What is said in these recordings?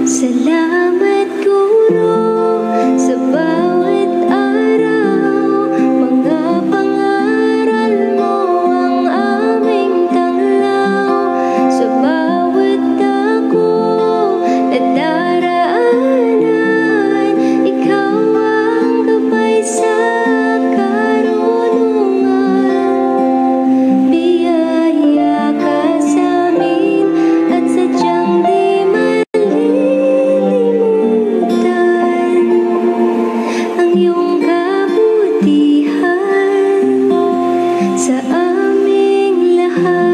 Salamat guro sa bawat araw, mga pangaral mo ang aming tanglaw, sa bawat dako na daraanan, ikaw ang gabay sa karunungan. Biyaya ka sa amin at sadyang di ang iyong kabutihan sa aming lahat.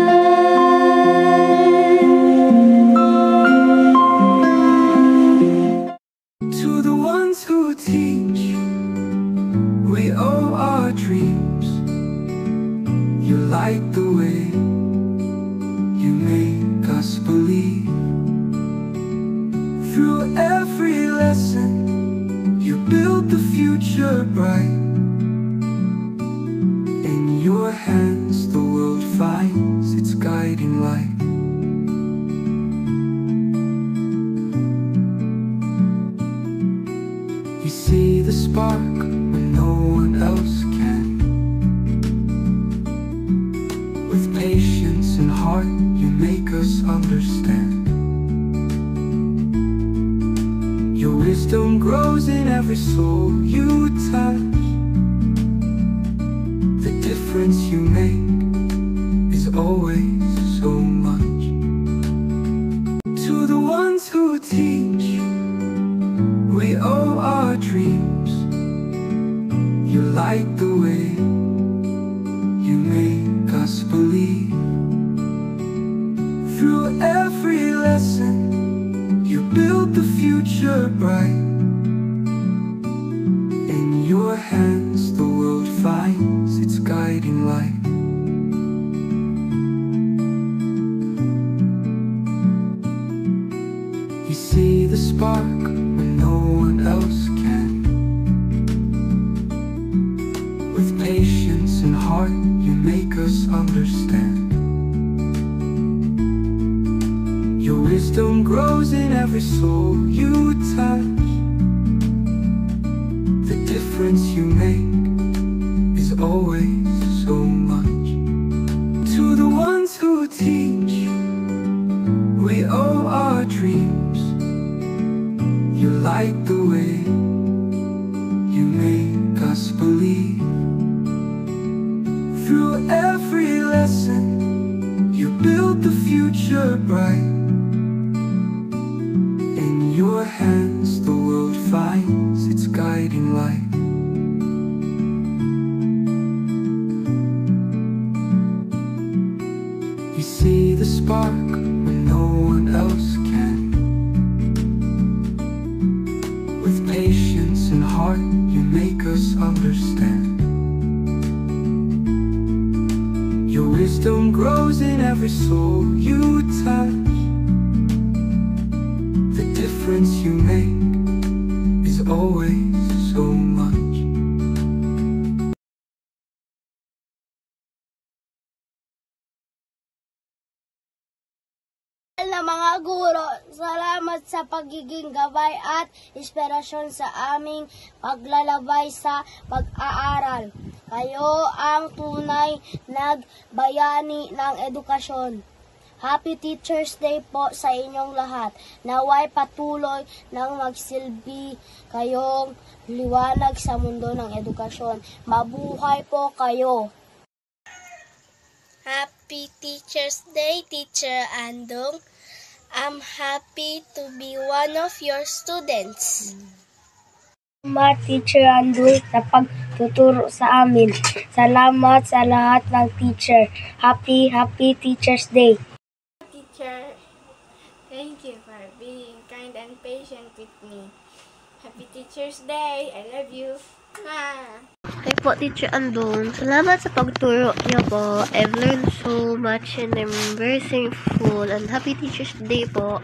To the ones who teach, we owe our dreams. You light the way, you make us believe. Through every lesson, you build the future bright. In your hands the world finds its guiding light. You see the spark when no one else can. With patience and heart you make us understand. Your wisdom grows in every soul you touch. The difference you make is always so much. To the ones who teach, we owe our dreams. You light the way, you make us believe. Through every lesson, you build the future bright. In your hands the world finds its guiding light. You see the spark when no one else can. With patience and heart you make us understand. Your wisdom grows in every soul you touch. The difference you make is always so much. To the ones who teach, we owe our dreams. You light the way, you make us believe. Through every lesson, you build the future bright. In your hands the world finds its guiding light. You see the spark when no one else can. With patience and heart you make us understand. Your wisdom grows in every soul you touch. The difference you make is always so much. Na mga guro, salamat sa pagiging gabay at inspirasyon sa aming paglalabay sa pag-aaral. Kayo ang tunay nagbayani ng edukasyon. Happy Teacher's Day po sa inyong lahat. Naway patuloy nang magsilbi kayong liwanag sa mundo ng edukasyon. Mabuhay po kayo! Happy Teacher's Day, Teacher Andong. I'm happy to be one of your students. Salamat, Teacher Andong, sa pagtuturo sa amin. Salamat sa lahat ng teacher. Happy Teacher's Day. Teacher, thank you for being kind and patient with me. Happy Teacher's Day. I love you. Hi po, Teacher Andong. Salamat sa pagturo niyo po. I've learned so much and I'm very thankful. And happy Teacher's Day po.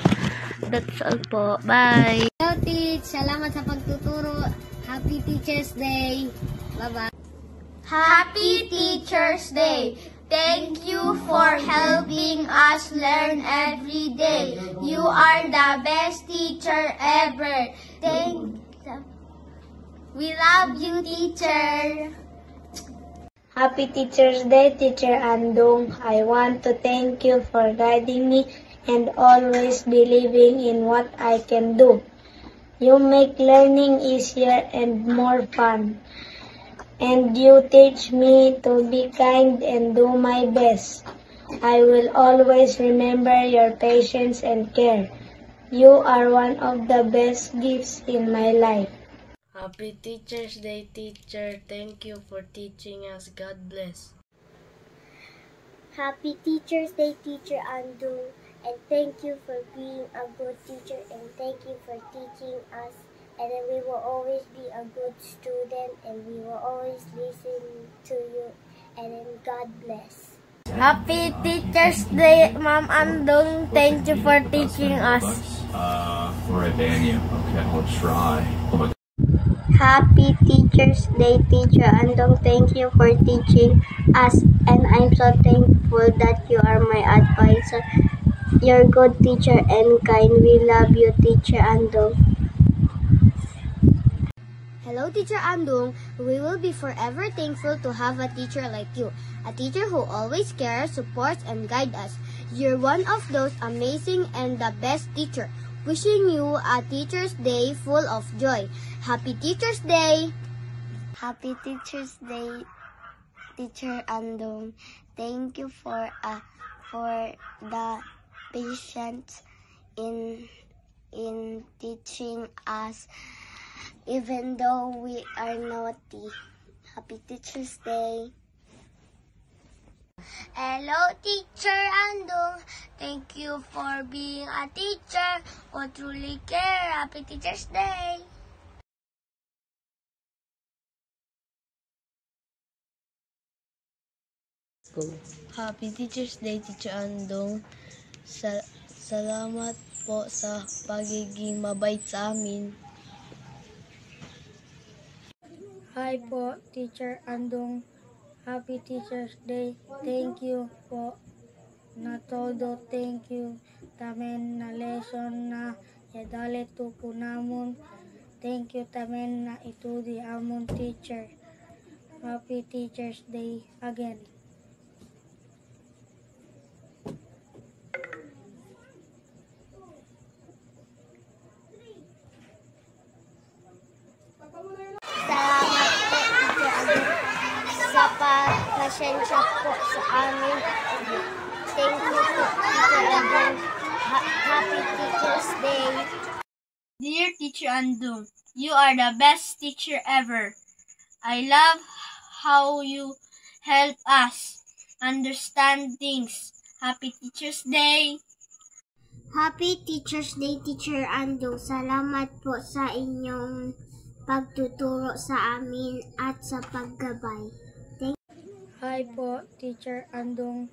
That's all po. Bye! Hello, Teach. Salamat sa pagtuturo. Happy Teacher's Day. Bye-bye. Happy Teacher's Day. Thank you for helping us learn every day. You are the best teacher ever. We love you, teacher. Happy Teacher's Day, Teacher Andong. I want to thank you for guiding me and always believing in what I can do. You make learning easier and more fun. And you teach me to be kind and do my best. I will always remember your patience and care. You are one of the best gifts in my life. Happy Teacher's Day, teacher. Thank you for teaching us. God bless. Happy Teacher's Day, Teacher Andong. And thank you for being a good teacher and thank you for teaching us. And then we will always be a good student and we will always listen to you. And then God bless. Happy Teacher's Day, Ma'am Andong. Thank you for teaching us. For Daniel. Okay, we'll try. Happy Teacher's Day, Teacher Andong. Thank you for teaching us. And I'm so thankful that you are my advisor. You're a good teacher and kind. We love you, Teacher Andong. Hello, Teacher Andong. We will be forever thankful to have a teacher like you. A teacher who always cares, supports, and guides us. You're one of those amazing and the best teacher. Wishing you a Teacher's Day full of joy. Happy Teacher's Day! Happy Teacher's Day, Teacher Andong. Thank you for the patience in teaching us, even though we are naughty. Happy Teacher's Day! Hello, Teacher Andong. Thank you for being a teacher who truly care. Happy Teacher's Day! Happy Teacher's Day, Teacher Andong. Salamat po sa pagiging mabait sa amin. Hi po, Teacher Andong. Happy Teacher's Day. Thank you po na todo. Thank you. Tamen na lesson na yadali tuko namon. Thank you tamen na itudi amon teacher. Happy Teacher's Day again. Sa pasensya po sa amin. Thank you po, Teacher Andong. Happy Teacher's Day. Dear Teacher Andong, you are the best teacher ever. I love how you help us understand things. Happy Teacher's Day. Happy Teacher's Day, Teacher Andong. Salamat po sa inyong pagtuturo sa amin at sa paggabay. Hi po, Teacher Andong.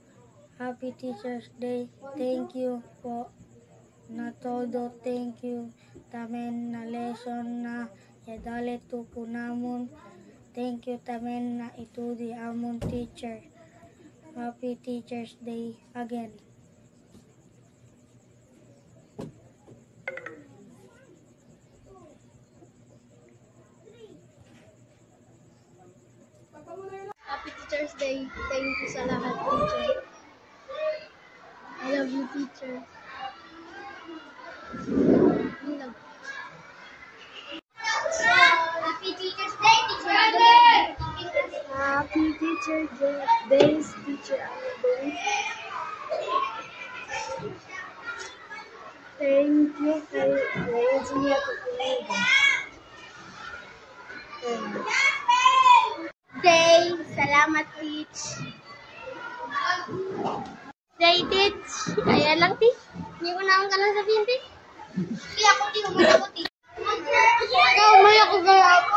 Happy Teacher's Day. Thank you po na todo. Thank you. Tamen na lesson na yadali tuko namon. Thank you tamen na itudi amon teacher. Happy Teacher's Day again. Happy Teacher's Day. Thank you sa lahat, teacher. I love you, teacher. Happy Teacher's Day, Teacher Andong. Happy Teacher's Day, Teacher Andong. Thank you for raising me to Day. Salamat, Teach. Day, Teach. Ayan lang, Teach. Hindi ko na akong kalang sabihin, Teach. Kaya ako, Teach. Umay ako, Teach. Ikaw, umay ako, kaya ako.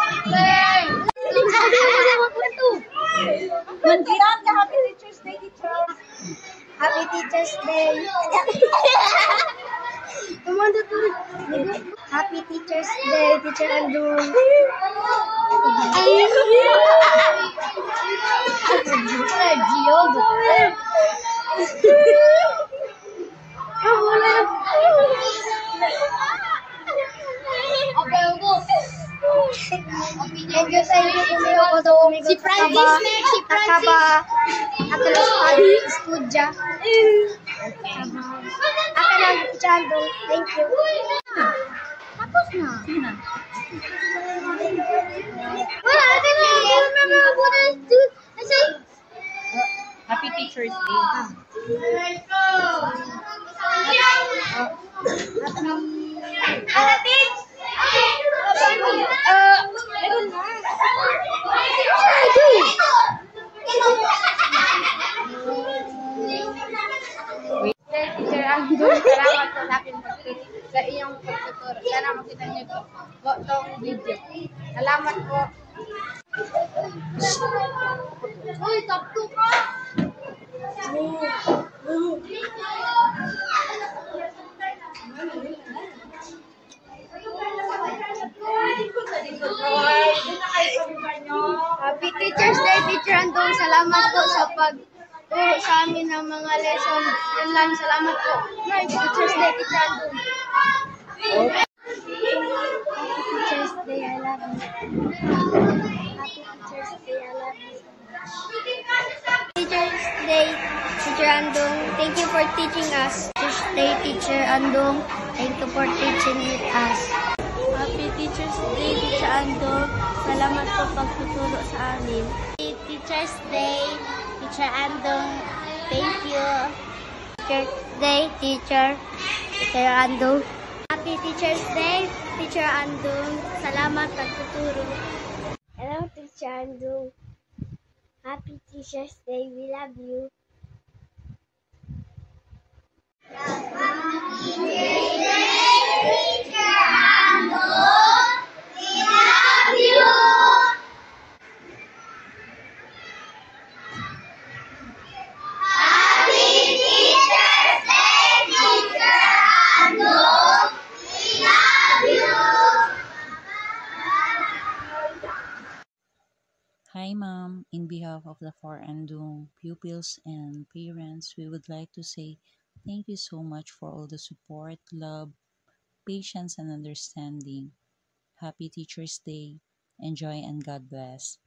Mag-iyak na Happy Teacher's Day, Teacher. Happy Teacher's Day. Happy Teacher's Day, Teacher Andong. Thank you sa inyo kumiho ko sa umigot Si Francis, si Francis. Ako lang studya. Ako lang chando. Thank you. Tapos na. Wala, I don't remember what I do. I say, Happy Teacher's Day. Teacher Andong, salamat po sa akin sa iyong pagtuturo. Sana makita niyo po itong video. Salamat po. uy, top 2 ka. Happy Teacher's Day, Teacher Andong. Salamat po sa pagturo sa amin ng mga lesson. Yun lang, salamat po. Happy Teacher's Day, Teacher Andong. Happy Teacher's Day, I love you. Happy Teacher's Day, I love you. Teacher's Day, Teacher Andong. Thank you for teaching us. Teacher's Day, Teacher Andong. Thank you for teaching us. Happy Teacher's Day, Teacher Andong. Salamat po pagtuturo sa amin. Teacher's Day, Teacher Andong. Thank you. Teacher's Day, Teacher Andong. Happy Teacher's Day, Teacher Andong. Salamat pagtuturo. Hello, Teacher Andong. Happy Teacher's Day. We love you. Hi, Mom. In behalf of the 4 pupils and parents, we would like to say thank you so much for all the support, love, patience, and understanding. Happy Teacher's Day. Enjoy and God bless.